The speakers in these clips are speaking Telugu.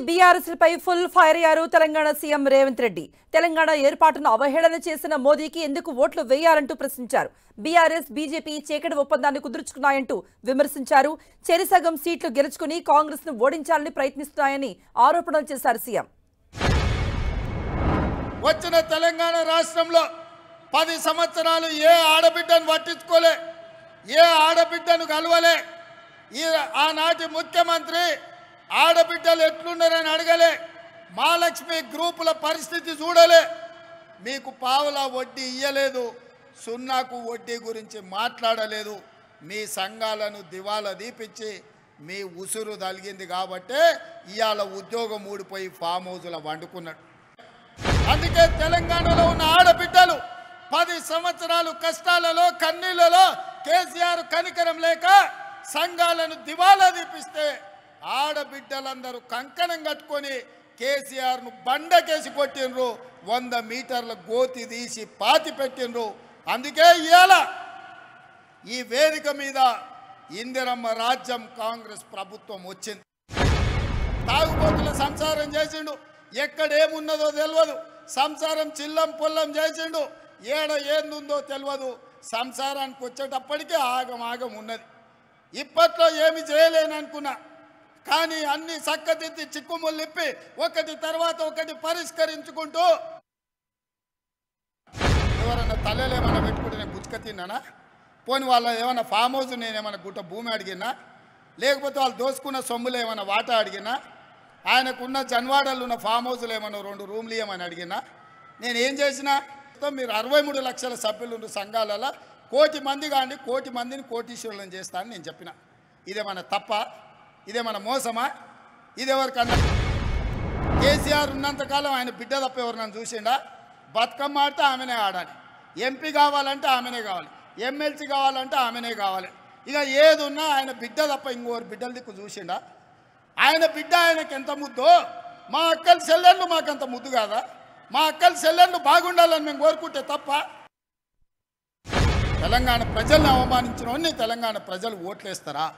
బీఆర్ఎస్ పై ఫుల్ ఫైర్ అయ్యారు తెలంగాణ సీఎం రేవంత్ రెడ్డి. తెలంగాణ ఏర్పాటును అవహేళన చేసిన మోదీకి ఎందుకు ఓట్లు వేయాలంటూ ప్రశ్నించారు. బీఆర్ఎస్ బీజేపీ చీకటి ఒప్పందాన్ని కుదుర్చుకున్నాయంటూ విమర్శించారు. చెరిసగం సీట్లు గెలుచుకుని కాంగ్రెస్ ను ఓడించాలని ప్రయత్నిస్తున్నాయని ఆరోపణలు చేశారు సీఎం. వచ్చిన తెలంగాణ రాష్ట్రంలో 10 సంవత్సరాలు ఏ ఆడబిడ్డను పట్టించుకోలే, ఏ ఆడబిడ్డను కలవలే. ఆనాటి ముఖ్యమంత్రి ఆడబిడ్డలు ఎట్లున్నారని అడగలే. మహాలక్ష్మి గ్రూపుల పరిస్థితి చూడలే. మీకు పావుల వడ్డీ ఇయ్యలేదు, సున్నాకు వడ్డీ గురించి మాట్లాడలేదు. మీ సంఘాలను దివాలా దీపించి మీ ఉసురు తలిగింది కాబట్టే ఇవాళ ఉద్యోగం ఊడిపోయి ఫామ్ హౌస్లో వండుకున్నాడు. అందుకే తెలంగాణలో ఉన్న ఆడబిడ్డలు 10 సంవత్సరాలు కష్టాలలో కన్నీళ్లలో కేసీఆర్ కనికరం లేక సంఘాలను దివాలా దీపిస్తే ఆడబిడ్డలందరూ కంకణం కట్టుకొని కేసీఆర్ను బండకేసి కొట్టిండ్రు. 100 మీటర్ల గోతి తీసి పాతి పెట్టిండ్రు. అందుకే ఇవాళ ఈ వేదిక మీద ఇందిరమ్మ రాజ్యం కాంగ్రెస్ ప్రభుత్వం వచ్చింది. తాగుబోతుల సంసారం చేసిండు, ఎక్కడేమున్నదో తెలియదు. సంసారం చిల్లం పొల్లం చేసిండు, ఏడ ఏందుందో తెలియదు. సంసారానికి వచ్చేటప్పటికీ ఆగం ఉన్నది. ఇప్పట్లో ఏమి చేయలేననుకున్నా, కానీ అన్ని చక్కదిద్ది చిక్కుముళ్ళు ఇప్పి ఒకటి తర్వాత ఒకటి పరిష్కరించుకుంటూ ఎవరన్నా తలలు ఏమైనా పెట్టుకుంటే నేను గుచ్చుక తిన్నానా? పోని వాళ్ళ ఏమైనా ఫామ్ హౌస్ నేనేమైనా గుట్ట భూమి అడిగినా, లేకపోతే వాళ్ళు దోసుకున్న సొమ్ములు ఏమైనా వాటా అడిగినా, ఆయనకున్న జన్వాడలు ఉన్న ఫామ్ హౌస్లు ఏమైనా 2 రూమ్లు ఏమని అడిగినా, నేనేం చేసినా? మీరు 63 లక్షల సభ్యులు ఉన్న సంఘాలలో 1 కోటి మంది కానీ 1 కోటి మందిని కోటీశ్వరులను చేస్తానని నేను చెప్పిన. ఇదేమన్నా తప్ప? ఇదేమన్నా మోసమా? ఇదెవరికన్నా? కేసీఆర్ ఉన్నంతకాలం ఆయన బిడ్డ తప్ప ఎవరు నన్ను చూసిండా? బతుకమ్మ ఆడితే ఆమెనే ఆడాలి, ఎంపీ కావాలంటే ఆమెనే కావాలి, ఎమ్మెల్సీ కావాలంటే ఆమెనే కావాలి. ఇక ఏది ఉన్నా ఆయన బిడ్డ తప్ప ఇంకోరు బిడ్డల దిక్కు చూసిండా? ఆయన బిడ్డ ఆయనకి ఎంత ముద్దో, మా అక్కల చెల్లెళ్ళు మాకంత ముద్దు కాదా? మా అక్కల చెల్లెళ్ళు బాగుండాలని మేము కోరుకుంటే తప్ప? తెలంగాణ ప్రజల్ని అవమానించిన తెలంగాణ ప్రజలు ఓట్లేస్తారా?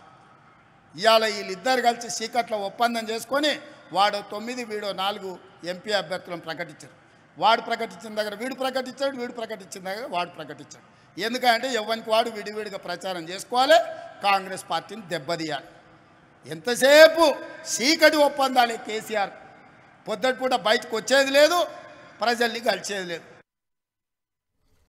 ఇవాళ వీళ్ళిద్దరు కలిసి చీకట్లో ఒప్పందం చేసుకొని వాడు 9 వీడో 4 ఎంపీ అభ్యర్థులను ప్రకటించారు. వాడు ప్రకటించిన దగ్గర వీడు ప్రకటించాడు, వీడు ప్రకటించిన దగ్గర వాడు ప్రకటించాడు. ఎందుకంటే ఎవరికి వాడు విడివిడిగా ప్రచారం చేసుకోవాలి, కాంగ్రెస్ పార్టీని దెబ్బతీయాలి. ఎంతసేపు చీకటి ఒప్పందాలే కేసీఆర్. పొద్దుటిపూట బయటకు వచ్చేది లేదు, ప్రజల్ని కలిసేది లేదు.